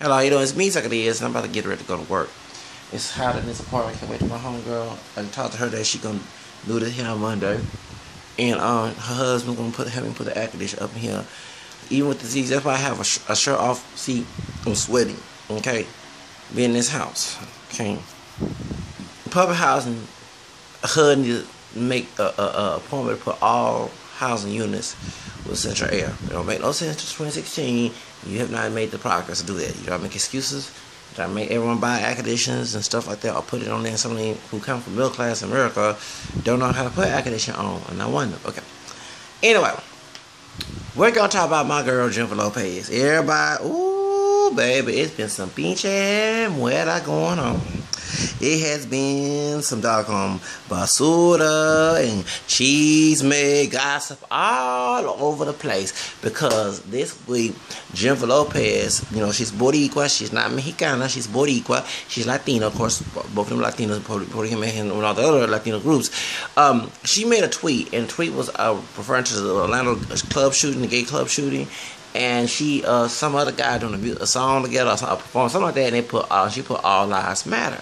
Hello, how you doing? It's me, Sucker Diaz, and I'm about to get ready to go to work. It's hot in this apartment. I can't wait to my homegirl. I talked to her that she gonna do this here on Monday, and her husband's gonna have him put the air conditioner up in here. Even with the seats, that's why I have a shirt off seat. I'm sweating. Okay, be in this house. Okay, public housing, HUD need to make a appointment to put all housing units with central air. It don't make no sense to 2016. You have not made the progress to do that. You don't make excuses. You try to make everyone buy air conditioners and stuff like that, or put it on there. Somebody who come from middle class America don't know how to put air conditioner on, and I wonder. Okay. Anyway, we're gonna talk about my girl Jennifer Lopez. Everybody, ooh, baby, it's been some pinche muera going on. It has been some doggone basura and chisme gossip all over the place, because this week Jennifer Lopez, you know, she's Boricua, she's not Mexicana, she's Boricua, she's Latina, of course, both of them Latinos, Puerto Rican and all the other Latino groups. She made a tweet, and the tweet was referring to the Orlando club shooting, the gay club shooting. And she, some other guy doing a song together, or a performance, something like that, and she put "All Lives Matter,"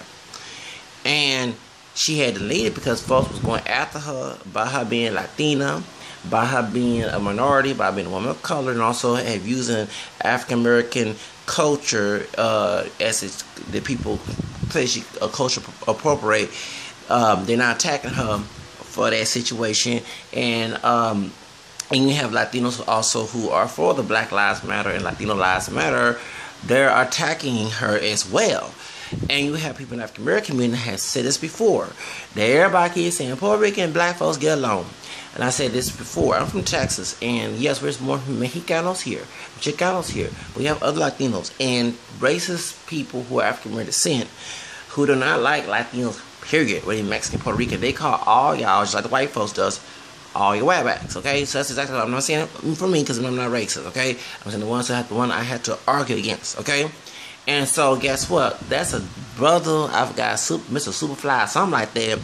and she had to delete it because folks was going after her by her being Latina, by her being a minority, by being a woman of color, and also have using African American culture as the people say she a culture appropriate. They're not attacking her for that situation, and you have Latinos also who are for the Black Lives Matter and Latino Lives Matter. They're attacking her as well. And you have people in the African American community that have said this before. That everybody is saying Puerto Rican and black folks get along. And I said this before. I'm from Texas, and yes, there's more Mexicanos here, Chicanos here. We have other Latinos and racist people who are African American descent who do not like Latinos, period, whether Mexican, Puerto Rican. They call all y'all, just like the white folks does, all your whackbacks, okay? So that's exactly what I'm not saying for me, because I'm not racist, okay? I'm saying the one I had to argue against, okay? And so guess what? That's a brother, I forgot, Mr. Superfly, something like that.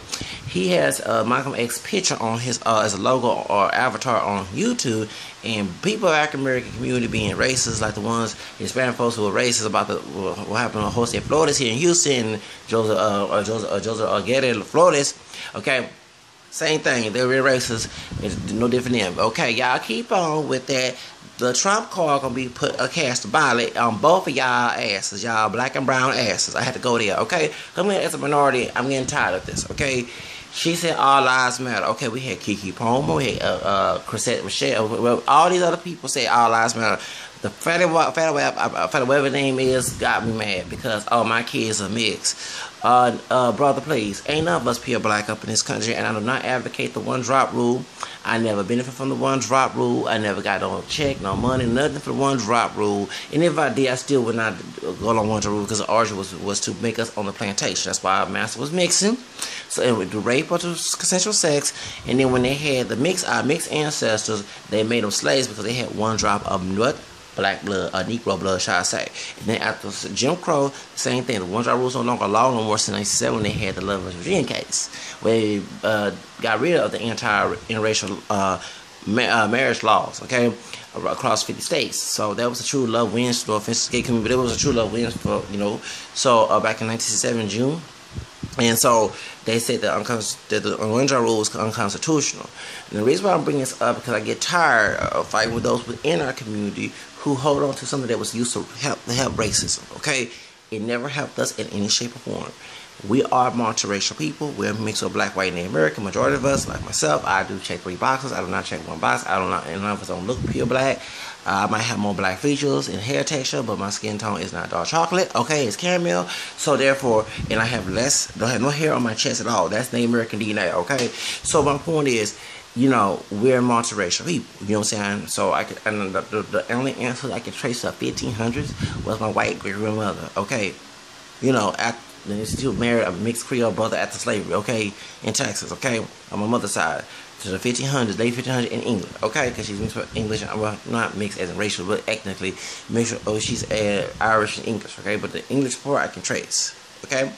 He has Malcolm X picture on his as a logo or avatar on YouTube, and people of the African American community being racist, like the ones Hispanic folks who were racist about what happened to Jose Flores here in Houston, Joseph Aguirre Flores, okay? Same thing, they're real racist. It's no different than them. Okay, y'all keep on with that. The Trump card gonna be cast a ballot on both of y'all asses, y'all black and brown asses. I had to go there, okay? Come here as a minority. I'm getting tired of this, okay? She said all lives matter. Okay, we had Kiki Palmer, we had Chrisette Michelle. Well, all these other people say all lives matter. The whatever name is got me mad because my kids are mixed. Brother, please, ain't none of us pure black up in this country, and I do not advocate the one drop rule. I never benefit from the one drop rule. I never got no check, no money, nothing for the one drop rule. And if I did, I still would not go on one drop rule, because the origin was to make us on the plantation. That's why our master was mixing. So it would do rape or to consensual sex, and then when they had our mixed ancestors, they made them slaves because they had one drop of what? Black blood, Negro blood, shall I say. And then after Jim Crow, same thing. The one drop rules no longer law no more since 1997 when they had the Love Virginia case, where they got rid of the entire interracial marriage laws, okay, across 50 states. So that was a true love wins for offensive gay community, but it was a true love wins for, you know, so back in 1967 June. And so they said that the one drop rule was unconstitutional. And the reason why I'm bringing this up is because I get tired of fighting with those within our community who hold on to something that was used to help racism, okay? It never helped us in any shape or form. We are multiracial people. We're mixed with black, white, and Native American. Majority of us, like myself, I do check 3 boxes. I do not check 1 box. And none of us don't look pure black. I might have more black features and hair texture, but my skin tone is not dark chocolate. Okay, it's caramel. So therefore, and I have don't have no hair on my chest at all. That's Native American DNA. Okay, so my point is, you know, we're multiracial people. You know what I'm saying? So the only answer I can trace to 1500s was my white great grandmother. Okay, you know, then she married a mixed Creole brother after slavery. Okay, in Texas. Okay, on my mother's side. To the 1500s, late 1500s in England, okay? Because she's mixed with English, well, not mixed as in racial, but ethnically mixed. She's Irish and English, okay? But the English part I can trace, okay?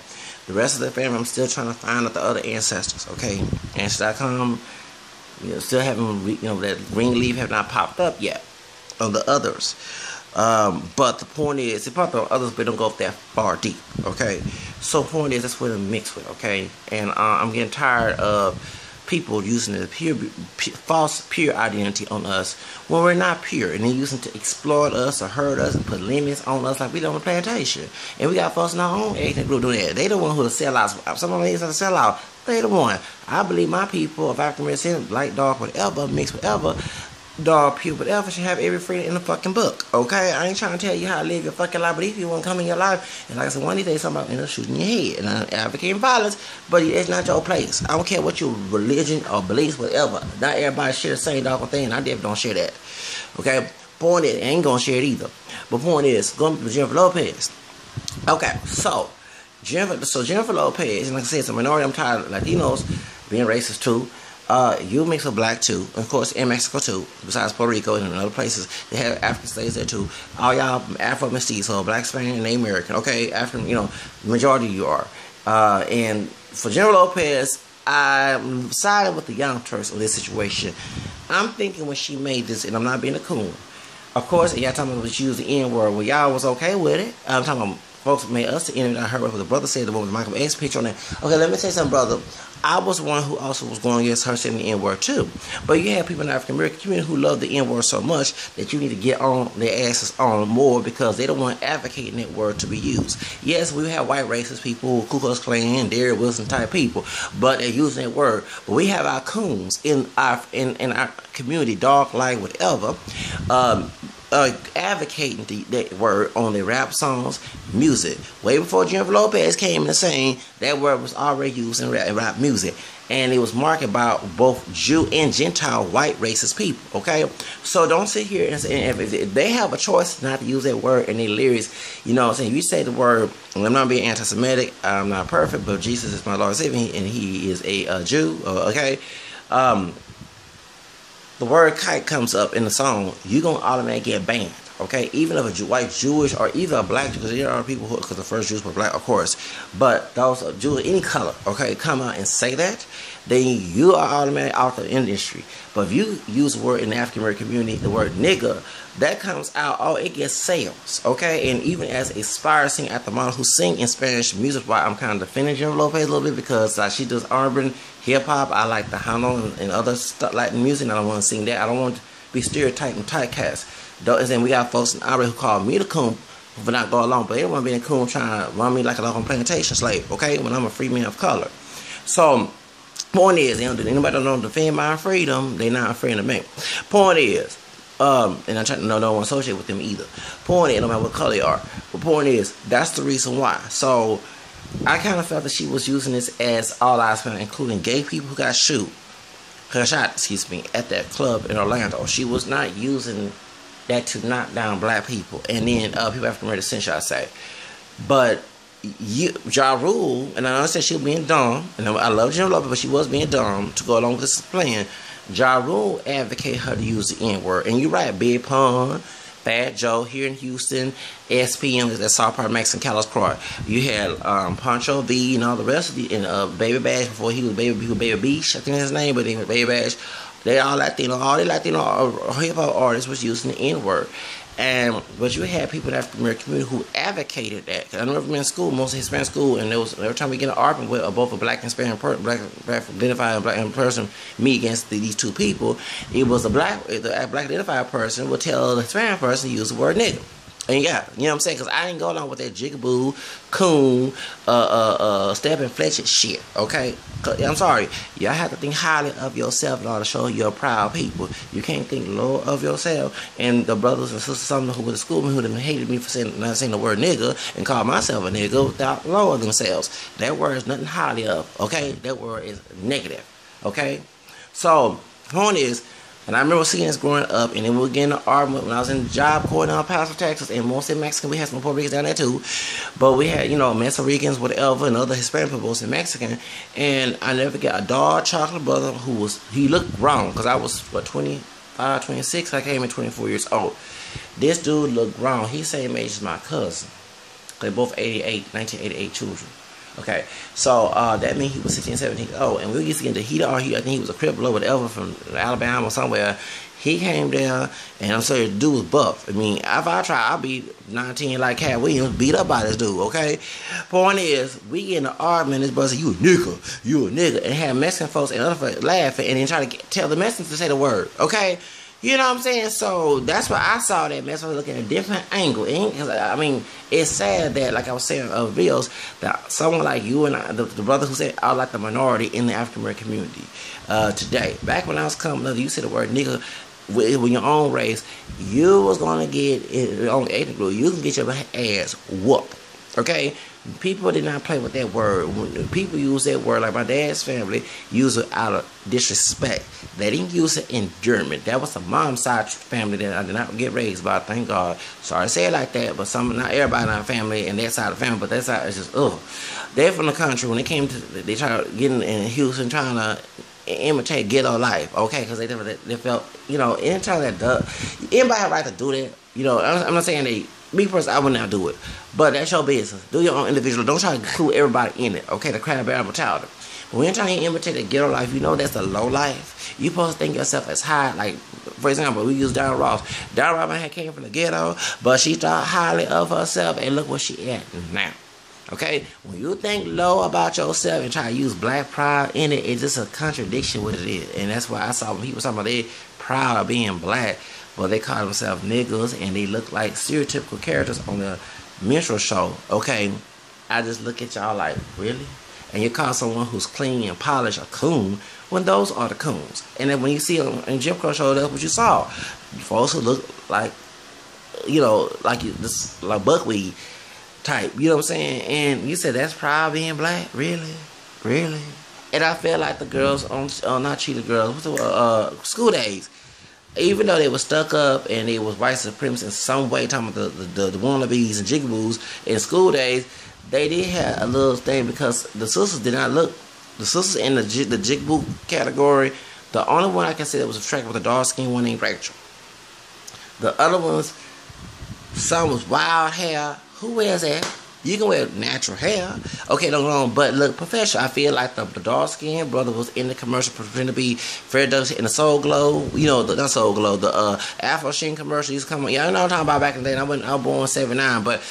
The rest of the family, I'm still trying to find out the other ancestors, okay? Ancestry.com, you know, still haven't, you know, that green leaf have not popped up yet on the others. But the point is, if probably others, but don't go that far deep. Okay, so point is, that's what I'm mixed with. Okay, and I'm getting tired of people using the false pure identity on us when we're not pure, and then using to exploit us or hurt us and put limits on us like we don't on a plantation. And we got folks in our own ethnic group doing that. They the one who will sell out. Some of them is a sell out. They the one. I believe my people of African American, black, dark, whatever, mixed, whatever, dog, pure, whatever, should have every freedom in the fucking book. Okay, I ain't trying to tell you how to live your fucking life, but if you want to come in your life, and like I said, one of these days somebody end up shooting your head, and I'm advocating violence, but it's not your place. I don't care what your religion or beliefs, whatever. Not everybody share the same dog thing, and I definitely don't share that. Okay, point is, I ain't gonna share it either. But point is, going to Jennifer Lopez. Okay, so Jennifer Lopez, and like I said, it's a minority. I'm tired of Latinos being racist too. You mix with black too, of course, in Mexico too, besides Puerto Rico and in other places, they have African slaves there too. All y'all Afro-mestizo, black, Spanish, and Native American, okay, African, majority of you are. And for Jennifer Lopez, I'm siding with the Young Turks on this situation. I'm thinking when she made this, and I'm not being a coon, of course, y'all talking about she used the N-word, well, y'all was okay with it. I'm talking about folks made us the enemy. I heard what the brother said, the one with Michael X picture on there. Okay, let me tell you something, brother. I was one who also was going against her saying the N-word too. But you have people in the African American community who love the N-word so much that you need to get on their asses on more because they don't want advocating that word to be used. Yes, we have white racist people, Ku Klux Klan, Derrick Wilson type people, but they're using that word. But we have our coons in our community, dark, light, whatever, advocating that word on their rap songs, music. Way before Jennifer Lopez came into saying that word was already used in rap music. And it was marketed by both Jew and Gentile white racist people. Okay? So don't sit here and say, if they have a choice not to use that word in their lyrics, you know what I'm saying? You say the word, and I'm not being anti-Semitic, I'm not perfect, but Jesus is my Lord and Savior, and he is a Jew, okay? The word kite comes up in the song, you're going to automatically get banned, okay? Even if a white Jewish or either a black, because there are people who, because the first Jews were black, of course, but those Jews, any color, okay, come out and say that, then you are automatically out of the industry. But if you use the word in the African American community, the word nigga, that comes out, oh, it gets sales, okay? And even as a aspire singer at the model who sing in Spanish music, why I'm kind of defending Jennifer Lopez a little bit because she does urban hip-hop. I like the Hano and other stuff like music. I don't want to sing that. I don't want to be stereotyped and typecast. And then we got folks in Ira who call me the coon for not going along, but they don't want to be a coon trying to run me like a local plantation slave, okay? When I'm a free man of color. So, point is, anybody don't defend my freedom, they not afraid of me. Point is, and I'm trying to don't want to associate with them either. Point is, no matter what color they are. But point is, that's the reason why. So, I kind of felt that she was using this as all eyes on, including gay people who got shot, at that club in Orlando. She was not using that to knock down black people and then people African American descent, I say. But Ja Rule, and I understand she was being dumb, and I love Jennifer Lopez, but she was being dumb to go along with this plan. Ja Rule advocated her to use the N-word, and you're right, Big Pun, Fat Joe here in Houston, SPM is at South Park Mexican Carlos Croy. You had Pancho V and all the rest of the Baby Bash before he was Baby Beach, I think that's his name, but he was Baby Bash. They all Latino, hip hop artists was using the N-word. But you had people in the African American community who advocated that. I remember in school, most Hispanic school, and every time we get an argument with both a black and Hispanic black identified black person me against these two people, it was the black identified person would tell the Hispanic person to use the word nigga. And yeah, you know what I'm saying? Because I didn't go along with that jigaboo, coon, step and fletch shit, okay? I'm sorry. Y'all have to think highly of yourself in order to show you're proud people. You can't think low of yourself. And the brothers and sisters, some who went to school with me, who hated me for not saying the word nigga and called myself a nigga without lowering themselves. That word is nothing highly of, okay? That word is negative, okay? So, point is, and I remember seeing this growing up, and then we were getting an argument when I was in the Job Corps in El Paso, Texas, and mostly Mexican. We had some Puerto Ricans down there too, but we had, Mexican Ricans, whatever, and other Hispanic people was in Mexican. And I never forget a dark chocolate brother he looked grown, because I was, 25, 26, I came in 24 years old. This dude looked grown. He's same age as my cousin. They're both 1988 children. Okay, so that means he was 16, 17 years old, and we used to get into heat or I think he was a crip or whatever from Alabama or somewhere. He came down, and I'm sorry, the dude was buff. I mean, if I try, I'll be 19 like Cat Williams, beat up by this dude, okay? Point is, we get in an argument, this brother said, you a nigga, and have Mexican folks and other folks laughing, and then try to tell the Mexicans to say the word, okay? You know what I'm saying? So that's why I saw that mess. I was looking at a different angle. I mean, it's sad that, like I was saying in other videos, that someone like you and I, the brother who said I like the minority in the African American community today. Back when I was coming up, you said the word nigga with your own race, you was gonna get your own ethnic group. You can get your ass whooped. Okay? People did not play with that word. When people use that word, like my dad's family, use it out of disrespect. They didn't use it in German. That was the mom's side family that I did not get raised by, thank God. Sorry to say it like that, but not everybody in our family and that side of the family, but that side is just, ugh. They're from the country. When they came to, they tried getting in Houston trying to imitate ghetto life, okay? Because they felt, you know, anytime anybody have a right to do that. You know, I'm not saying they, me personally, I would not do it. But that's your business. Do your own individual. Don't try to include everybody in it, okay? The crab-barrel mentality. But when you're trying to imitate a ghetto life, you know that's the low life. You're supposed to think yourself as high. Like, for example, we use Dara Ross. Dara Ross came from the ghetto, but she thought highly of herself, and look where she at now. Okay? When you think low about yourself and try to use black pride in it, it's just a contradiction with it is. And that's why I saw when people talking about they proud of being black, but they call themselves niggas, and they look like stereotypical characters on the minstrel show. Okay? I just look at y'all like, really? And you call someone who's clean and polished a coon, when those are the coons. And then when you see them in Jim Crow show, that's what you saw. Folks who look like, you know, like this, like buckwheat type, you know what I'm saying? And you said that's proud being black? Really? Really? And I feel like the girls on not cheated girls, School Days, even though they were stuck up and they was white supremacists in some way, talking about the wannabes and jigaboos in School Days, they did have a little thing because the sisters did not look, the sisters in the jigaboo category, the only one I can say that was attractive with the dark skin one named Rachel. The other ones, some was wild hair. Who wears that? You can wear natural hair. Okay, don't go on, but look professional. I feel like the dark skinned brother was in the commercial pretending to be Fred Douglas in the Soul Glow. You know, not Soul Glow, the Afro Sheen commercial used to come on. Yeah, I know what I'm talking about back in the day. I was born in 79, but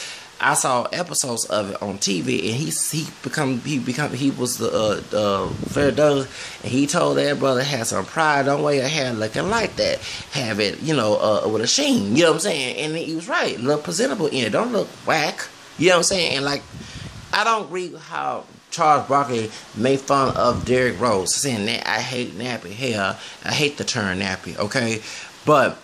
I saw episodes of it on TV, and he was the Fred Douglas, and he told that brother had some pride. Don't wear your hair looking like that. Have it, you know, with a sheen. You know what I'm saying? And he was right. Look presentable in it. Don't look whack. You know what I'm saying? And like, I don't agree with how Charles Barkley made fun of Derrick Rose, saying that I hate nappy hair. I hate the term nappy. Okay, but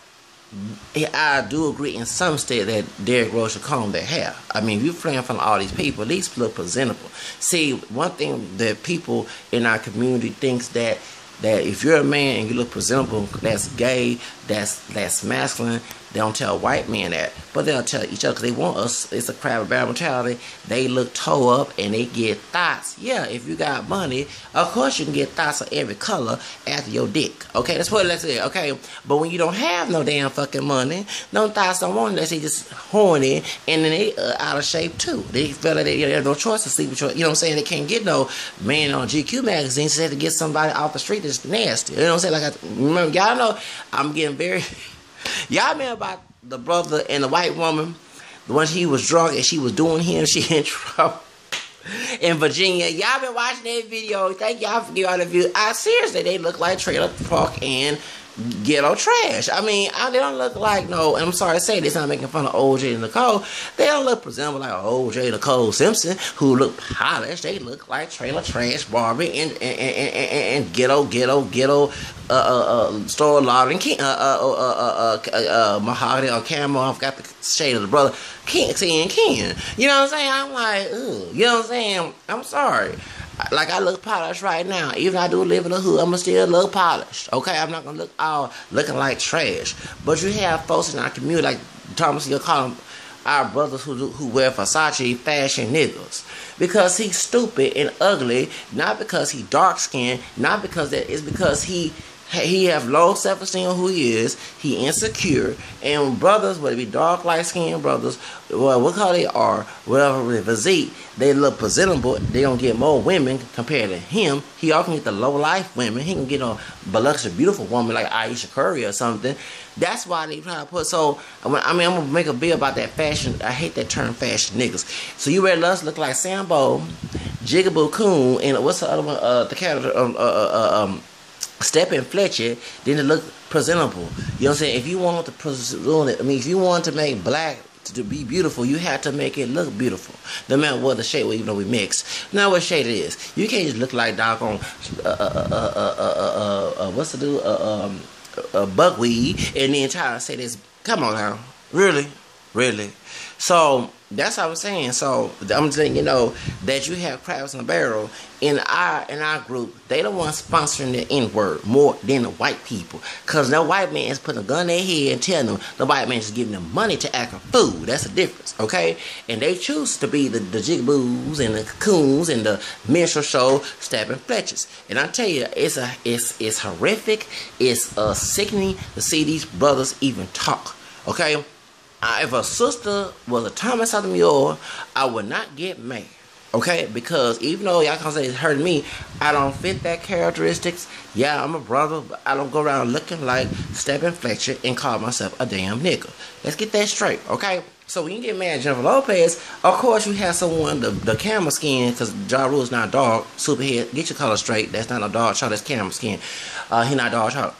I do agree in some state that Derrick Rose should comb their hair. I mean, if you're playing in front of all these people, at least look presentable. See, one thing that people in our community thinks that if you're a man and you look presentable, that's gay, that's masculine. They don't tell white men that, but they'll tell each other because they want us. It's a crab barrel mentality. They look toe up and they get thoughts. Yeah, if you got money, of course you can get thoughts of every color after your dick. Okay, that's what let's say. Okay, but when you don't have no damn fucking money, no thoughts don't want it. They say just horny, and then they out of shape too. They feel like they have no choice to sleep with your. You know what I'm saying? They can't get no man on GQ magazine. So they have to get somebody off the street that's nasty. You know what I'm saying? Like remember, y'all know I'm getting very. Y'all remember about the brother and the white woman, the one he was drunk and she was doing him, she in trouble in Virginia. Y'all been watching that video. Thank y'all for giving all the views. Seriously, they look like trailer park and ghetto trash. I mean, they don't look like no, and I'm sorry to say this, not making fun of OJ and Nicole. They don't look presentable like OJ Nicole Simpson, who look polished. They look like trailer trash Barbie and ghetto store lauding mahogany or camel. I've got the shade of the brother Ken. You know what I'm saying? I'm like, ugh. You know what I'm saying? I'm sorry. Like, I look polished right now. Even I do live in the hood, I'ma still look polished. Okay, I'm not gonna look all looking like trash. But you have folks in our community, like Thomas, you'll call them our brothers who wear Versace fashion niggas. Because he's stupid and ugly, not because he dark skinned, not because that, it's because he He have low self-esteem on who he is. He insecure. And brothers, whether it be dark, light-skinned brothers, well, what color they are, whatever their physique, they look presentable. They don't get more women compared to him. He often get the low-life women. He can get a voluptuous, beautiful woman like Aisha Curry or something. That's why they try to put. So, I mean, I'm going to make a bill about that fashion. I hate that term, fashion niggas. So you ready us look like Sambo, Jigaboo Coon, and what's the other one? The character, Steppin' Fletcher, then it look presentable. You know what I'm saying? If you want to if you want to make black to be beautiful, you have to make it look beautiful. No matter what the shade, even though we mix. Now what shade it is. You can't just look like doggone what's the dude? Buckwheat, and the entire say this. Come on now, really. So that's what I'm saying. So I'm saying, you know, that you have crabs in a barrel in our group. They the ones sponsoring the N-word more than the white people, cause no white man is putting a gun in their head and telling them the white man is giving them money to act a fool. That's the difference, okay? And they choose to be the jigaboos and the cocoons and the minstrel show Steppin' Fletchers. And I tell you, it's horrific. It's sickening to see these brothers even talk, okay? If a sister was a Thomas Sotomayor, I would not get mad, okay? Because even though y'all can say it's hurting me, I don't fit that characteristics. Yeah, I'm a brother, but I don't go around looking like Steppin' Fletcher and call myself a damn nigga. Let's get that straight, okay? So when you get mad at Jennifer Lopez, of course you have someone, the camera skin, because Ja Rule's not dark, superhead, get your color straight. That's not a dark child, that's camera skin. He not dark child.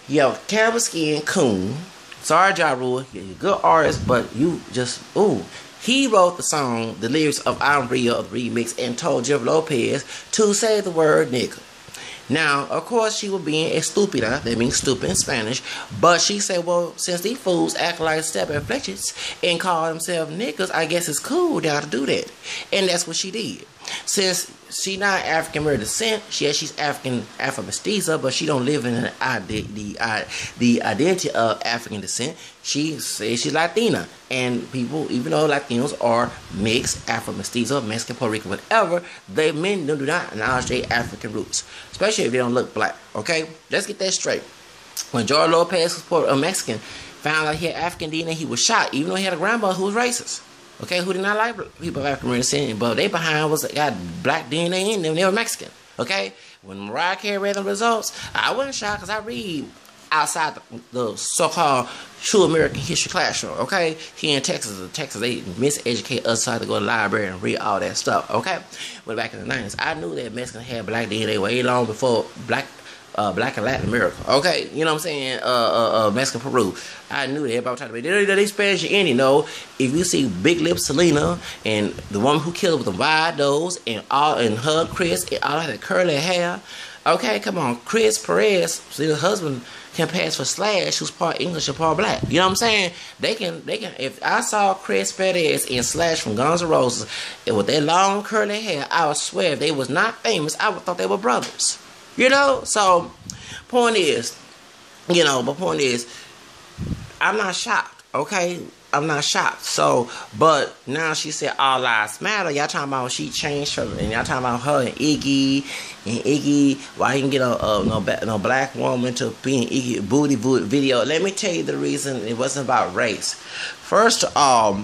You have camera skin coon. Sorry, Ja Rule, you're a good artist, but you just, ooh. He wrote the song, the lyrics of I'm Real, the remix, and told Jennifer Lopez to say the word nigga. Now, of course, she was being estúpida, that means stupid in Spanish, but she said, well, since these fools act like Steppin' Fletchers and call themselves niggas, I guess it's cool now to do that. And that's what she did. Since she not African American descent, she's Afro-Mestiza, but she don't live in the identity of African descent. She says she's Latina, and people, even though Latinos are mixed, Afro-Mestiza, Mexican, Puerto Rican, whatever, men do not acknowledge their African roots, especially if they don't look black. Okay, let's get that straight. When George Lopez was Mexican, found out he had African DNA, he was shot, even though he had a grandmother who was racist. Okay, who did not like people of African American, but they behind got black DNA in them. They were Mexican. Okay, when Mariah Carey read the results, I wasn't shocked because I read outside the so-called true American history classroom. Okay, here in Texas, they miseducate us so to go to the library and read all that stuff. Okay, but back in the 90s, I knew that Mexicans had black DNA way long before black and Latin America. Okay, you know what I'm saying? Mexican Peru. I knew that. Everybody tried to be they Spanish and Indian. No, if you see Big Lip Selena and the woman who killed her with the wide nose and her Chris and all that curly hair. Okay, come on, Chris Perez, Selena's husband, can pass for Slash, who's part English and part black. You know what I'm saying? They can. If I saw Chris Perez and Slash from Guns N' Roses and with their long curly hair, I would swear if they was not famous, I would thought they were brothers. You know, so point is, I'm not shocked, okay? I'm not shocked. So, but now she said all lives matter. Y'all talking about she changed her, and y'all talking about her and Iggy, why he can get no black woman to be in Iggy booty video. Let me tell you the reason it wasn't about race. First of all,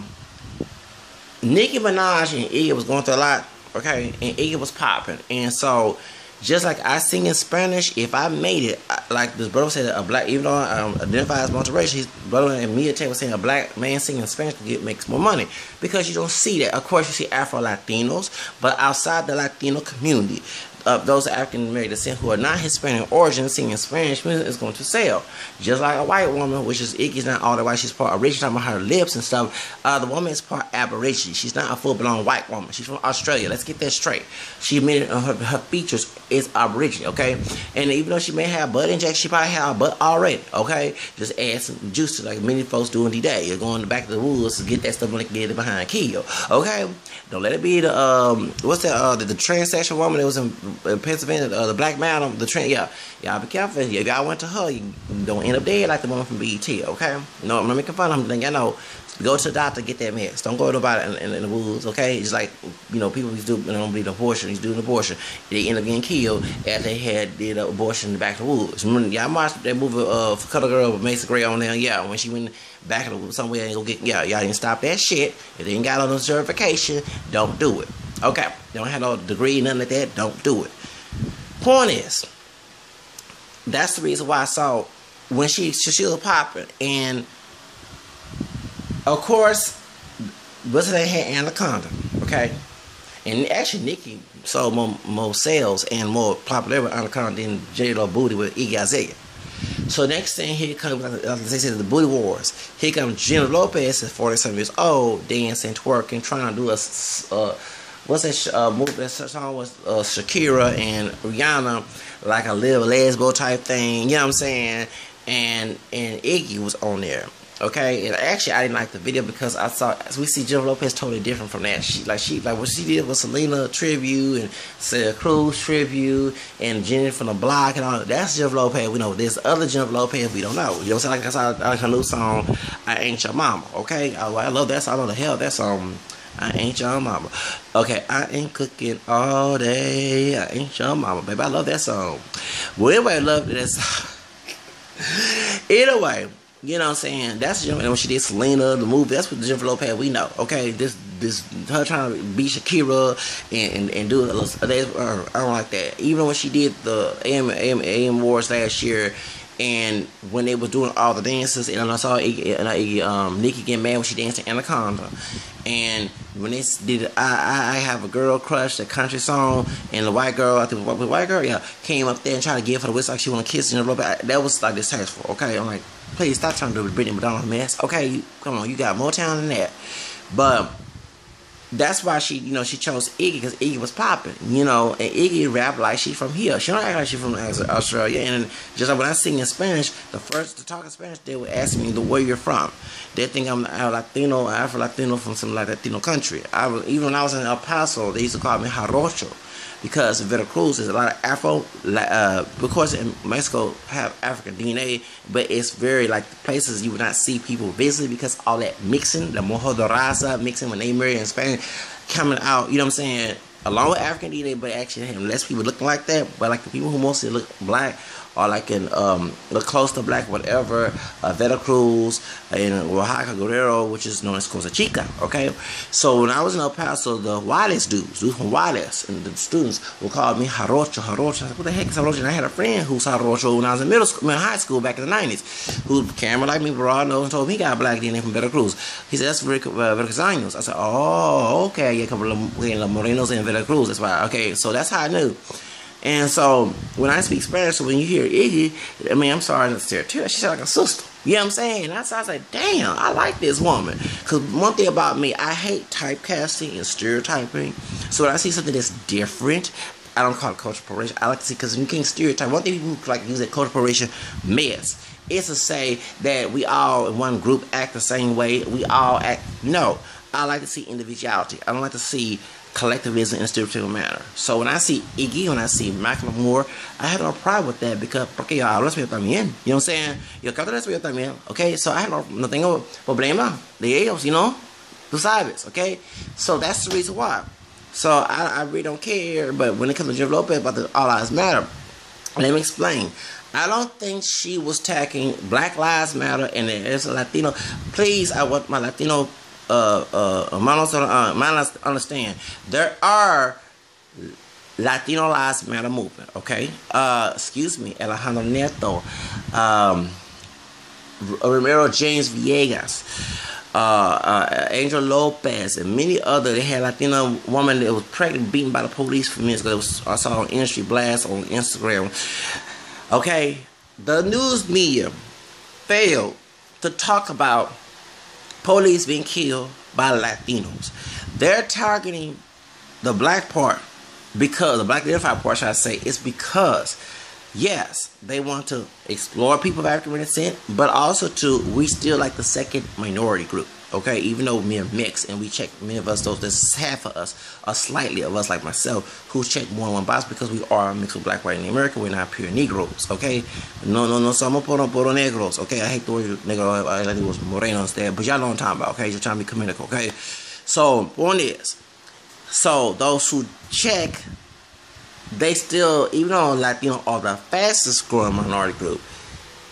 Nicki Minaj and Iggy was going through a lot, okay? And Iggy was popping, and so just like I sing in Spanish, if I made it, like this brother said, a black, even though I identify as multiracial, his brother and me was saying a black man singing in Spanish makes more money. Because you don't see that. Of course, you see Afro-Latinos, but outside the Latino community, those African American descent who are not Hispanic origin singing Spanish music is going to sell. Just like a white woman, which is Iggy's not all the white, she's part original, talking about her lips and stuff. The woman is part Aborigine. She's not a full-blown white woman. She's from Australia. Let's get that straight. She admitted her features is Aborigine, okay? And even though she may have butt injection, she probably have a butt already, okay? Just add some juice to like many folks doing today. You're going back to the woods to get that stuff when they get it behind kill, okay? Don't let it be the the transsexual woman that was in Pennsylvania, the black madam, the trans. Yeah, y'all be careful. If y'all went to her, you don't end up dead like the woman from BET. Okay, no, I'm not making fun of them. Y'all know Go to the doctor, get that meds. Don't go to nobody in the woods, okay? It's like, people who do, don't believe abortion, he's doing abortion. They end up getting killed after they did an abortion in the back of the woods. Remember, y'all watched that movie, Color Girl with Mason Gray on there? Yeah, when she went back of the woods somewhere and go get, y'all didn't stop that shit. If they ain't got no certification, don't do it. Okay? They don't have no degree, nothing like that, don't do it. Point is, that's the reason why I saw when she was popping, and of course, what's they had Anaconda, okay? And actually, Nicki sold more sales and more popularity with Anaconda than J-Lo Booty with Iggy Azalea. So next thing, here comes, like they said, the Booty Wars. Here comes Jennifer Lopez, 47 years old, dancing, twerking, trying to do what's that movie? That song was Shakira and Rihanna, like a little lesbo type thing. You know what I'm saying? And Iggy was on there. Okay, and actually I didn't like the video because we see Jennifer Lopez totally different from that. She like what she did with Selena tribute and Celia Cruz tribute and Jenny from the Block and all that. That's Jennifer Lopez. We know there's other Jennifer Lopez we don't know. You know what I'm saying? Like I like her new song, I Ain't Your Mama. Okay, I love that song. I know the hell that song. I ain't your mama. Okay, I ain't cooking all day. I ain't your mama, baby. I love that song. Well, everybody loved that song. Anyway. You know what I'm saying? That's when she did Selena, the movie. That's what Jennifer Lopez we know. Okay, this her trying to beat Shakira and do it. I don't like that. Even when she did the AM Awards last year, and when they was doing all the dances, and I saw Nicki get mad when she danced to Anaconda, and when they did I Have a Girl Crush, the country song, and the white girl, I think the white girl, yeah, came up there and tried to give her the whistle like she want to kiss Jennifer Lopez. That was like distasteful. Okay, I'm like, please stop trying to do the Brittany McDonald mess. Okay, come on, you got more talent than that. But that's why she chose Iggy, because Iggy was popping, and Iggy rap like she from here. She don't act like she from Australia. And just like when I sing in Spanish, to talk in Spanish, they would ask me where you're from. They think I'm Latino, Afro-Latino from some like Latino country. Even when I was in El Paso, they used to call me Jarocho. Because in Veracruz, there's a lot of Afro, because in Mexico have African DNA, but it's very like the places you would not see people visit because all that mixing, the mojo de raza mixing when they marry in Spanish, coming out, you know what I'm saying, along with African DNA, but actually having less people looking like that, but like the people who mostly look black, or like in look close to black, whatever, Veracruz, in Oaxaca, Guerrero, which is known as Costa Chica, okay? So when I was in El Paso, the Juarez dudes from Juarez, and the students would call me Jarocho. I was like, what the heck is Jarocho? And I had a friend who's Jarocho when I was in high school back in the 90s, who camera like me, broad nose, and told me he got black DNA from Veracruz. He said, that's Veracruzanos. I said, oh, okay, yeah, a couple of Morenos in Veracruz, that's why. Okay, so that's how I knew. And so, when I speak Spanish, so when you hear Iggy, I mean, I'm sorry to stereotype, she's like a sister. You know what I'm saying? And I was like, damn, I like this woman. Because one thing about me, I hate typecasting and stereotyping. So when I see something that's different, I don't call it cultural appropriation. I like to see, because you can't stereotype. One thing people like to use that cultural appropriation mess is to say that we all in one group act the same way. We all act. No, I like to see individuality. I don't like to see collectivism in a stereotypical manner. So when I see Iggy, when I see Macklemore, I have no problem with that porque yo hablo español también. You know what I'm saying? Yo canto en español también. Okay, so I have no tengo problema de ellos, tú sabes, okay? So that's the reason why. So I really don't care, but when it comes to Jennifer Lopez about the All Lives Matter, let me explain. I don't think she was tagging Black Lives Matter and there's a Latino. Please, I want my Latino understand. There are Latino Lives Matter movement, okay? Excuse me, Alejandro Nieto, Romero James Villegas, Angel Lopez, and many other. They had a Latino woman that was pregnant, beaten by the police for minutes ago. I saw on Industry Blast on Instagram. Okay, the news media failed to talk about police being killed by Latinos. They're targeting the black part because the black identified part, should I say, is because yes, they want to explore people of African descent, but also we still like the second minority group. okay? Even though we are mixed and we check many of us, those that's half of us, or slightly of us like myself, who check more than one box because we are mixed with black, white, and American. We're not pure Negroes, okay? No, somos puro negros, okay? I hate the word negro, I think it was morenos there, but y'all know what I'm talking about, okay? Just trying to be comedic, okay? So, point is, so those who check, they still, even though Latino are the fastest growing minority group,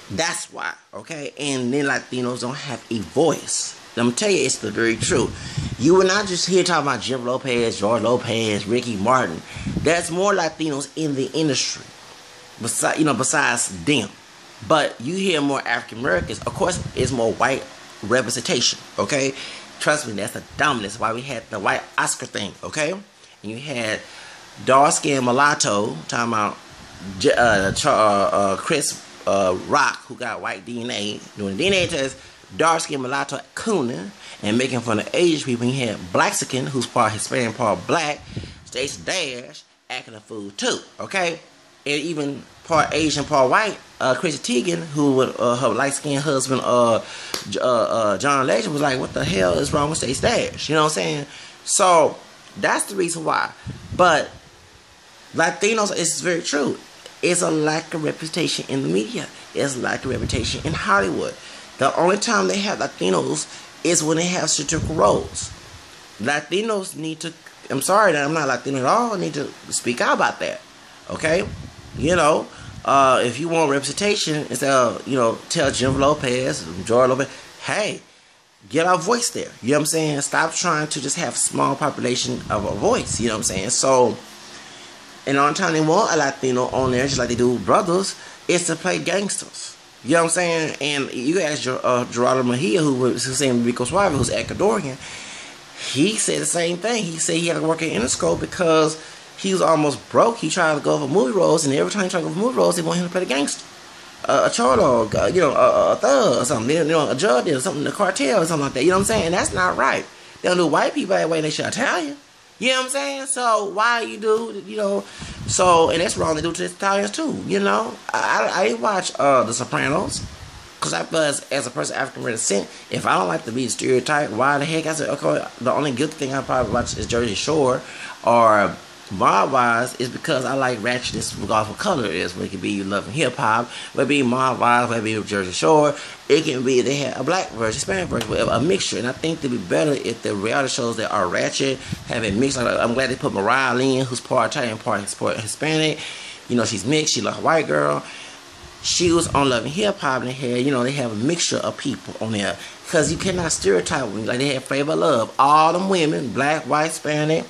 that's why, okay? And then Latinos don't have a voice. Let me tell you, it's the very truth. You will not just hear talking about Jennifer Lopez, George Lopez, Ricky Martin. There's more Latinos in the industry, besides them. But you hear more African Americans. Of course, it's more white representation, okay? Trust me, that's the dominance. Why we had the white Oscar thing, okay? And you had dark-skinned mulatto talking about Chris Rock, who got white DNA, doing the DNA test, dark-skinned mulatto cooning and making fun of Asian people. He had Blaxican, who's part Hispanic, part black, Stacey Dash, acting a fool too, okay? And even part Asian, part white, Chrissy Teigen, who with her light-skinned husband, John Legend, was like, what the hell is wrong with Stacey Dash? You know what I'm saying? So, that's the reason why. But Latinos, it's very true. It's a lack of representation in the media. It's a lack of representation in Hollywood. The only time they have Latinos is when they have strategic roles. Latinos need to, I'm sorry that I'm not Latino at all, I need to speak out about that. Okay? You know, if you want representation, instead of, tell Jennifer Lopez, George Lopez, hey, get our voice there. You know what I'm saying? Stop trying to just have small population of a voice. You know what I'm saying? So, and the only time they want a Latino on there, just like they do brothers, is to play gangsters. You know what I'm saying? And you ask Gerardo Mejia, who's saying Rico Suave, who's Ecuadorian, he said the same thing. He said he had to work at Interscope because he was almost broke. He tried to go for movie roles, and every time he tried to go for movie roles, they want him to play the gangster. A cholo, a thug or something, a drug dealer, something, a cartel or something like that. You know what I'm saying? And that's not right. They don't do white people that way, they should Italian. You know what I'm saying? So why you do, so, and that's wrong to do to the Italians too, I didn't watch The Sopranos, because I feel as a person African American, if I don't like to be stereotyped, why the heck? I said, okay, the only good thing I probably watch is Jersey Shore, or mob-wise, is because I like ratchetness regardless of what color it is. It could be you loving hip-hop, whether it be mob-wise, whether it be Jersey Shore, it can be they have a black version, Hispanic version, a mixture. And I think it'd be better if the reality shows that are ratchet have a mix. Like, I'm glad they put Mariah Lynn, who's part Italian, part Hispanic. She's mixed, she's like a white girl. She was on Loving Hip Hop, and they have a mixture of people on there. Because you cannot stereotype them. Like, they have Flavor of Love. All them women, black, white, Hispanic,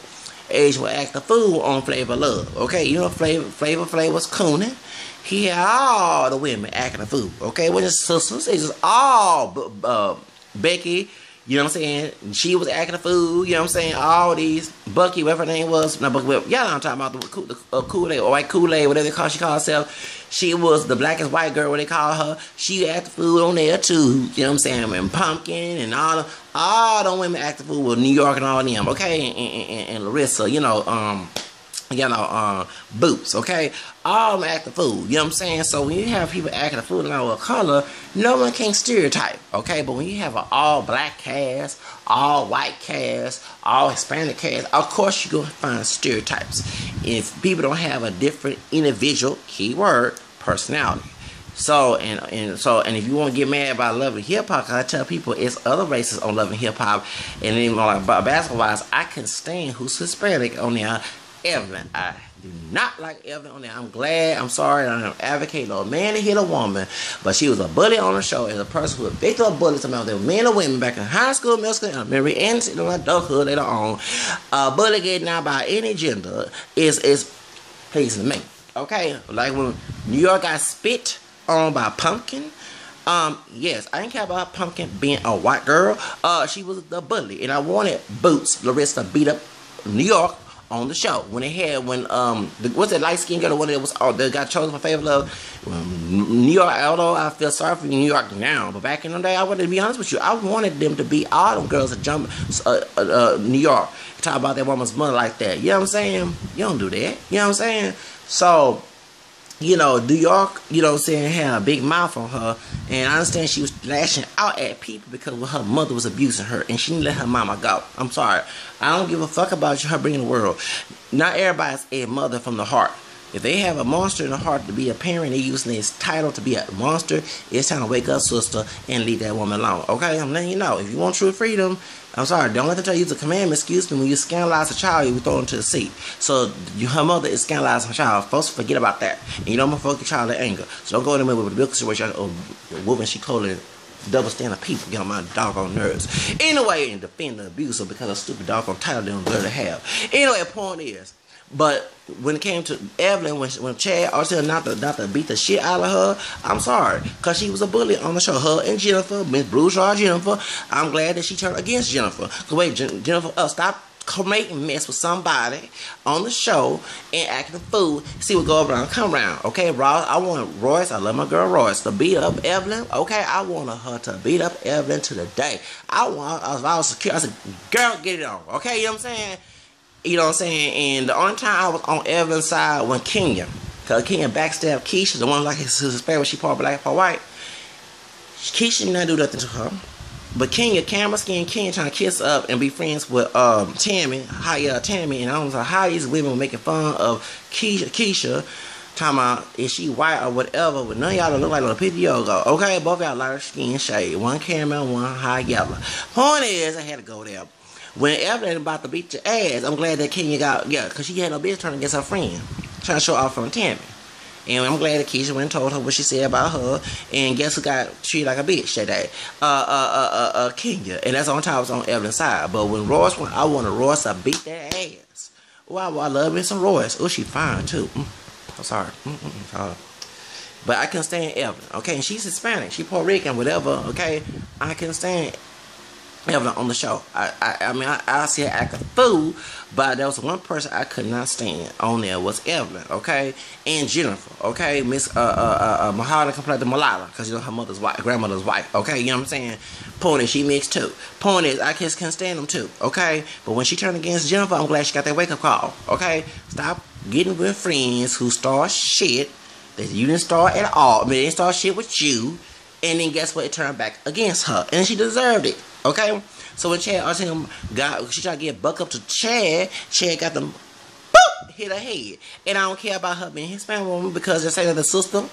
Asian, will act the fool on Flavor of Love. Okay, Flavor was cooning. He had all the women acting a fool. Okay, when his sisters, it's just all Becky. You know what I'm saying? She was acting a fool. You know what I'm saying? All these Bucky, whatever her name was. Not Bucky, y'all know what I'm talking about. The Kool-Aid or white Kool-Aid, whatever she call herself. She was the blackest white girl, what they call her. She acted fool on there too. You know what I'm saying? And Pumpkin and all the women acted fool with New York and all them. Okay, and Larissa. Boots, okay? All them acting fool, you know what I'm saying? So when you have people acting a fool now with color, no one can stereotype, okay? But when you have an all black cast, all white cast, all Hispanic cast, of course you're gonna find stereotypes. If people don't have a different individual, keyword, personality. So and if you want to get mad about Loving Hip Hop, I tell people it's other races on Loving Hip Hop, and then like basketball wise, I can stand who's Hispanic on there. Evelyn, I do not like Evelyn on there. I'm sorry, I don't advocate no man to hit a woman, but she was a bully on the show as a person who was victim of bullies. Some of them men or women back in high school, middle school, elementary, and in adulthood later on. Bully getting out by any gender is pleasing to me. Okay, like when New York got spit on by Pumpkin. Yes, I didn't care about Pumpkin being a white girl. She was the bully, and I wanted Boots, Larissa, beat up New York on the show when what's that light skinned girl, the one that got chosen for Flavor Love, New York. Although I feel sorry for New York now, but back in the day, I wanted to be honest with you, I wanted them to be all them girls that jump New York, talk about that woman's mother like that. You know what I'm saying? You don't do that. You know what I'm saying? So New York, had a big mouth on her, and I understand she was lashing out at people because her mother was abusing her, and she didn't let her mama go. I'm sorry. I don't give a fuck about her bringing the world. Not everybody's a mother from the heart. If they have a monster in the heart to be a parent, they're using this title to be a monster, it's time to wake up, sister, and leave that woman alone. Okay? I'm letting you know. If you want true freedom, I'm sorry, don't let them tell you the commandment. Excuse me, when you scandalize a child, you throw them to the seat. So, her mother is scandalizing her child. Folks, forget about that. And you don't want to provoke your child to anger. So don't go in the middle with a biblical situation or woman she calling double standard people, get on my doggone nerves. Anyway, and defend the abuser because of stupid doggone title they don't deserve to have. Anyway, the point is, but when it came to Evelyn, when Chad asked her not to beat the shit out of her, I'm sorry, because she was a bully on the show. Her and Jennifer, Miss Bourgeois Jennifer, I'm glad that she turned against Jennifer. Because wait, Jennifer, stop making mess with somebody on the show and acting a fool. See what go around, come around. Okay, Ross, I want Royce, I love my girl Royce, to beat up Evelyn. Okay, I wanted her to beat up Evelyn to the day. If I was secure, I said, girl, get it on. Okay, you know what I'm saying? You know what I'm saying? And the only time I was on Evelyn's side when Kenya, because Kenya backstabbed Keisha, the one like his favorite, she part black, part white. Keisha did not do nothing to her. But Kenya, camera skin Kenya trying to kiss up and be friends with Tammy, Tammy, and I don't know how these women were making fun of Keisha, talking about is she white or whatever, but none of y'all don't look like little video ago. Okay, both y'all lighter skin shade. One caramel, one high yellow. Point is, I had to go there. When Evelyn about to beat your ass, I'm glad that Kenya got, because she had no business turning against her friend, trying to show off from Tammy. And I'm glad that Keisha went and told her what she said about her, and guess who got treated like a bitch that day? Kenya. And that's the only time I was on Evelyn's side. But when Royce went, I wanted Royce to beat that ass. Oh, I love me some Royce. Oh, she fine too. I'm sorry. But I couldn't stand Evelyn, okay? And she's Hispanic, she Puerto Rican, whatever, okay? I couldn't stand Evelyn on the show. I mean, I see her act a fool, but there was one person I could not stand on there was Evelyn, okay, and Jennifer, okay, Miss Mahara completed Malala, because her mother's white, grandmother's white, okay, you know what I'm saying? Point is, she mixed too. Point is, I just can't stand them too, okay? But when she turned against Jennifer, I'm glad she got that wake up call, okay? Stop getting with friends who start shit that you didn't start at all. I mean, they didn't start shit with you. And then guess what? It turned back against her. And she deserved it. Okay? So when Chad she tried to get buck up to Chad got them boop, hit her head. And I don't care about her being Hispanic woman because they're saying that the sister.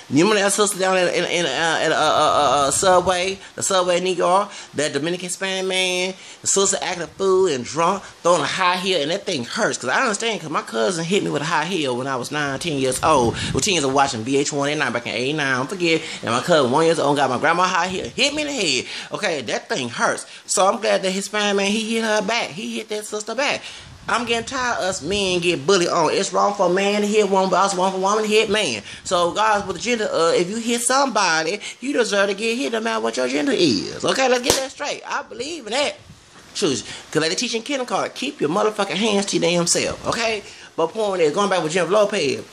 You remember that sister down at Subway, the Subway in New York, that Dominican Hispanic man, the sister acting a fool and drunk, throwing a high heel, and that thing hurts. Because I understand, because my cousin hit me with a high heel when I was 9, 10 years old. Well, 10 years old watching VH1 89 back in 89, I don't forget. And my cousin, 1 year old, got my grandma high heel, hit me in the head. Okay, that thing hurts. So I'm glad that Hispanic man, he hit her back. He hit that sister back. I'm getting tired of us men get bullied on. It's wrong for a man to hit woman, but it's wrong for a woman to hit man. So, guys, with the gender, if you hit somebody, you deserve to get hit no matter what your gender is. Okay, let's get that straight. I believe in that. Choose. Because like they teach in kindergarten, keep your motherfucking hands to your damn self. Okay? But point is, going back with Jennifer Lopez,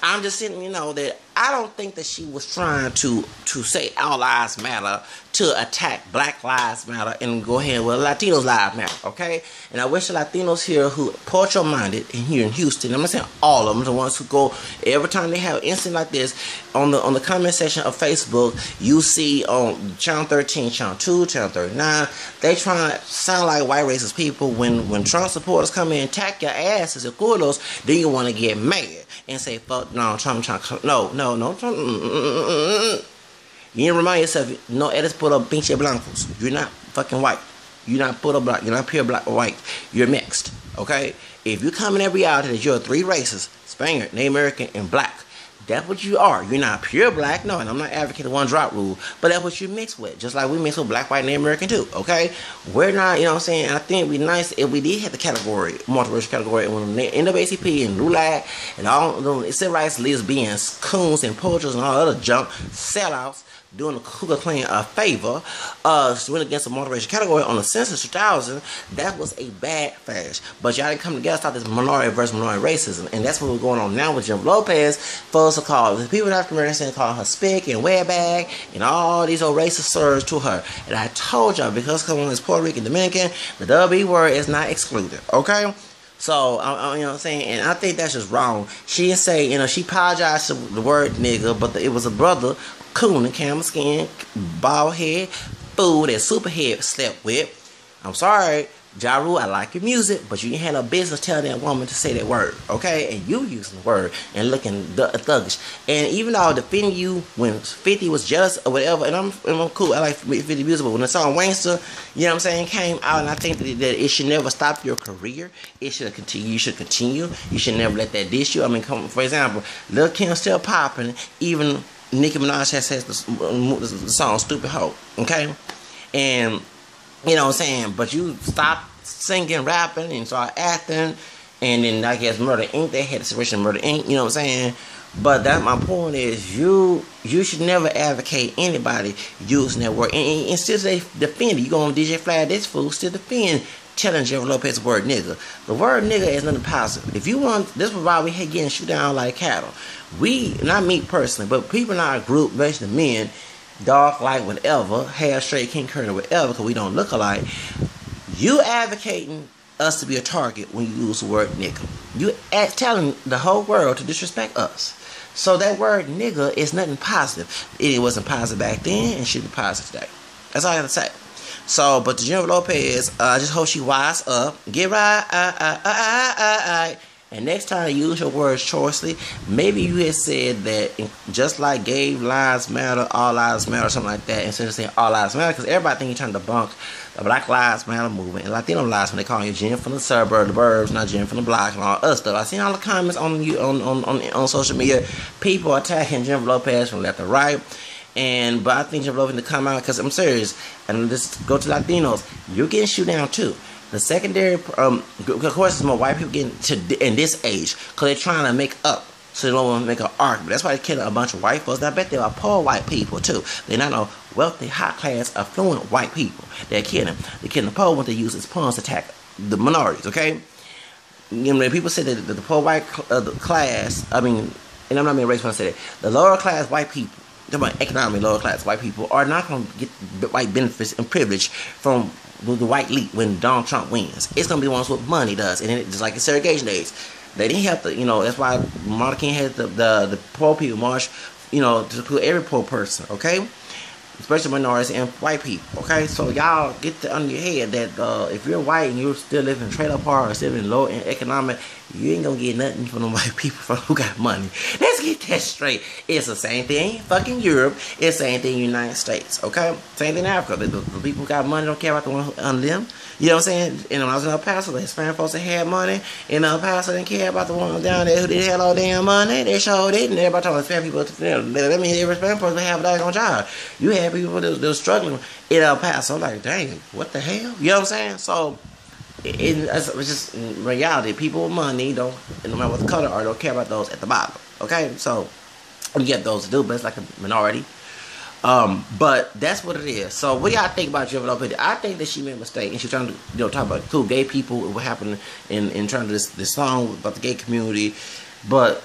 I'm just saying, that I don't think that she was trying to say our lives matter, to attack Black Lives Matter and go ahead with Latinos Lives Matter, okay? And I wish the Latinos here who Portugal-minded and here in Houston, I'm not saying all of them, the ones who go every time they have an incident like this on the comment section of Facebook, you see on Channel 13, Channel 2, Channel 39, they trying to sound like white racist people. When Trump supporters come in and attack your asses and kudos, then you want to get mad and say, fuck, no, Trump, no, Trump, You need to remind yourself, no eres puro pinche blancos. You're not fucking white. You're not puro black. You're not pure black or white. You're mixed, okay? If you come in that reality that you're three races, Spaniard, Native American, and black, that's what you are. You're not pure black, no, and I'm not advocating one drop rule, but that's what you mix with. Just like we mix with black, white, Native American too, okay? We're not, you know what I'm saying? And I think it'd be nice if we did have the category, multiracial category, and when the NAACP and LULAC and all the civil rights lesbians, coons and poachers and all other junk, sellouts, doing the Ku Klux Klan a favor, went against the multiracial category on the census 2000, that was a bad flash. But y'all didn't come together to stop this minority versus minority racism, and that's what we're going on now with Jennifer Lopez. Folks are called, the people in African American call her spick and wetback and all these old racist slurs to her. And I told y'all, because someone is Puerto Rican Dominican, the W word is not excluded, okay? So, you know what I'm saying? And I think that's just wrong. She didn't say, you know, she apologized to the word nigga, but it was a brother, coon and camel skin, bald head, fool that superhead slept with. I'm sorry, Ja Rule, I like your music, but you ain't had no business telling that woman to say that word, okay? And you using the word and looking thuggish. And even though I defending you when 50 was jealous or whatever, and I'm cool, I like 50 music, but when the song Wangster, you know what I'm saying, came out, and I think that it should never stop your career. It should continue. You should continue. You should never let that diss you. I mean, for example, Lil' Kim still popping, even Nicki Minaj has the song Stupid Hoe, okay? And you know what I'm saying? But you stop singing, rapping, and start acting. And then I guess Murder Inc. They had a situation Murder Inc. You know what I'm saying? But that's my point is you should never advocate anybody using that word. And still say defend it. You go on DJ Flag, this fool still defend telling Jennifer Lopez the word nigga. The word nigga is nothing positive. If you want, this is why we hate getting shoot down like cattle. We, not me personally, but people in our group, basically men, dark, light, whatever, hair straight, king curly, whatever, because we don't look alike. You advocating us to be a target when you use the word nigga. You telling the whole world to disrespect us. So that word nigga is nothing positive. It wasn't positive back then and should be positive today. That's all I gotta say. So, but the Jennifer Lopez, I just hope she wise up, get right. And next time you use your words choicely, maybe you had said that just like gay lives matter, all lives matter, or something like that, instead of saying all lives matter, because everybody think you're trying to debunk the Black Lives Matter movement and Latino lives when they call you Jen from the suburbs, the burbs, not Jen from the block, and all other stuff. I seen all the comments on you on social media, people attacking Jennifer Lopez from left to right. But I think Jennifer Lopez need to come out, because I'm serious. And let's go to Latinos. You're getting shoot down too. The secondary, of course, it's more white people getting to in this age, because they're trying to make up, so they don't want to make an argument. That's why they're killing a bunch of white folks. I bet they are poor white people too. They're not no wealthy, high class, affluent white people. They're killing. They're killing the poor when they use as pawns to attack the minorities. Okay, you know, people say that the poor white class. I mean, and I'm not being racist when I say that. The lower class white people, about economically lower class white people, are not going to get white benefits and privilege from the white elite when Donald Trump wins. It's going to be the ones with money does. And just like in segregation days, they didn't have to, you know, that's why Martin King had the poor people march, you know, to include every poor person, okay? Especially minorities and white people, okay? So y'all get under your head that if you're white and you're still living in a trailer park or still in low economic, you ain't gonna get nothing from the white people who got money. Let's get that straight. It's the same thing in fucking Europe. It's the same thing in the United States, okay? Same thing in Africa. The people who got money don't care about the one under them. You know what I'm saying? And when I was in El Paso, the Hispanic folks that had money in El Paso didn't care about the ones down there who didn't have no damn money. They showed it, and everybody told Hispanic people, that means every Hispanic person have a daggone job. You had people that was struggling in El Paso. I'm like, dang, what the hell? You know what I'm saying? So, it's just in reality, people with money don't, no matter what the color are, don't care about those at the bottom. Okay? So, you get those to do, but it's like a minority. But that's what it is. So what do y'all think about Jennifer Lopez? I think that she made a mistake, and she was trying to, you know, talk about cool gay people, what happened in trying to this song about the gay community. But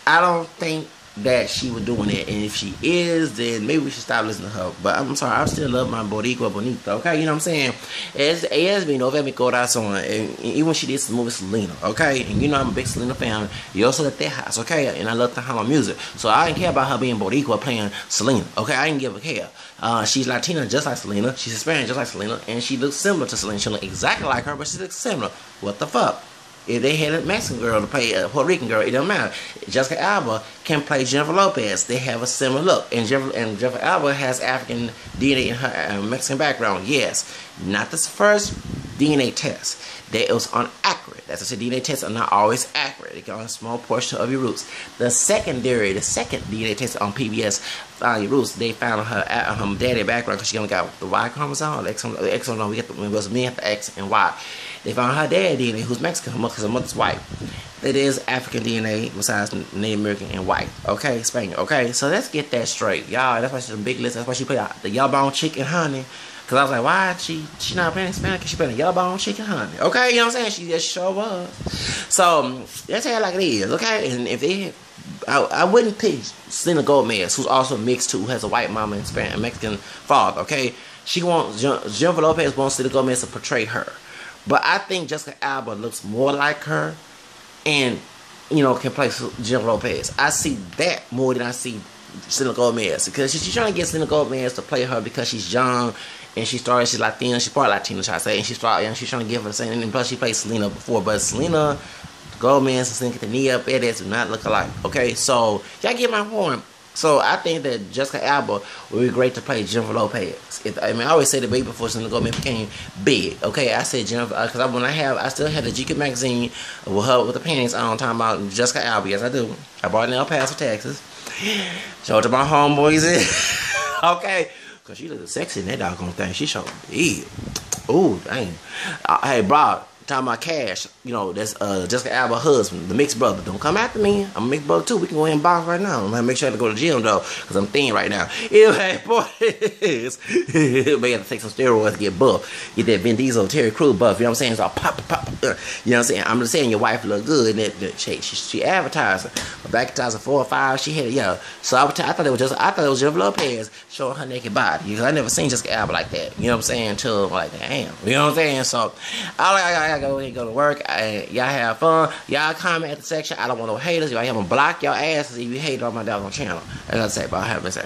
I don't think that she was doing it, and if she is, then maybe we should stop listening to her. But I'm sorry, I still love my Boricua Bonita, okay? You know what I'm saying? Es mi novia mi corazón, and even when she did some movie Selena, okay? And you know I'm a big Selena fan. Yo soy de Texas, okay? And I love Tejano music, so I didn't care about her being Boricua playing Selena, okay? I didn't give a care. She's Latina just like Selena, she's Hispanic just like Selena, and she looks similar to Selena. She looks exactly like her, but she looks similar. What the fuck? If they had a Mexican girl to play a Puerto Rican girl, it don't matter. Jessica Alba can play Jennifer Lopez. They have a similar look. And Jennifer Alba has African DNA in her Mexican background. Yes. Not the first DNA test. It was inaccurate. That's I said, DNA tests are not always accurate. They got a small portion of your roots. The second DNA test on PBS found your roots. They found her daddy background because she only got the Y chromosome. The X, no, it was me at the X and Y. They found her dad DNA, who's Mexican, because her mother's white. It is African DNA besides Native American and white. Okay, Spaniard. Okay, so let's get that straight, y'all. That's why she's a big list. That's why she put out the yellow bone chicken honey. Because I was like, why she not playing Spanish? Because she playing yellow bone chicken honey. Okay, you know what I'm saying? She just sure was. So that's how like it is. Okay, and if they, I wouldn't pick Selena Gomez, who's also mixed too, who has a white mama and Spanish, Mexican father. Okay, she wants Jennifer Lopez wants Selena Gomez to portray her. But I think Jessica Alba looks more like her, and can play Jennifer Lopez. I see that more than I see Selena Gomez, because she's trying to get Selena Gomez to play her because she's young and she's Latina. She's part Latina, try to say, and she's young. She's trying to give her the same. And plus, she played Selena before, but Selena Gomez and Selena Quintanilla Perez do not look alike. Okay, so y'all get my point. So I think that Jessica Alba would be great to play Jennifer Lopez. I always say the baby before Selena Gomez became big. Okay, I said Jennifer because I still had the GQ magazine with her with the panties on, talking about Jessica Alba. Yes, I do. I bought it in El Paso, Texas. Showed it to my homeboys. Okay, because she looks sexy in that doggone thing. She showed big. Ooh, dang. Hey, bro. Talking about Cash, that's Jessica Alba's husband, the mixed brother. Don't come after me. I'm a mixed brother too. We can go ahead and box right now. I'm gonna make sure to go to the gym though, because I'm thin right now. Anyway, boy, we got to take some steroids to get buff. Get that Vin Diesel, Terry Crews buff. You know what I'm saying? It's all pop. You know what I'm saying? I'm just saying your wife look good. And she advertising. But back in 2004 or 5, she had So I thought it was Jennifer Lopez showing her naked body. Because I never seen Jessica Alba like that. You know what I'm saying? Until like, damn. You know what I'm saying? So I go ahead and go to work. Y'all have fun. Y'all comment at the section. I don't want no haters. Y'all have them block your asses if you hate on my doggone channel. As I say, but I have a say.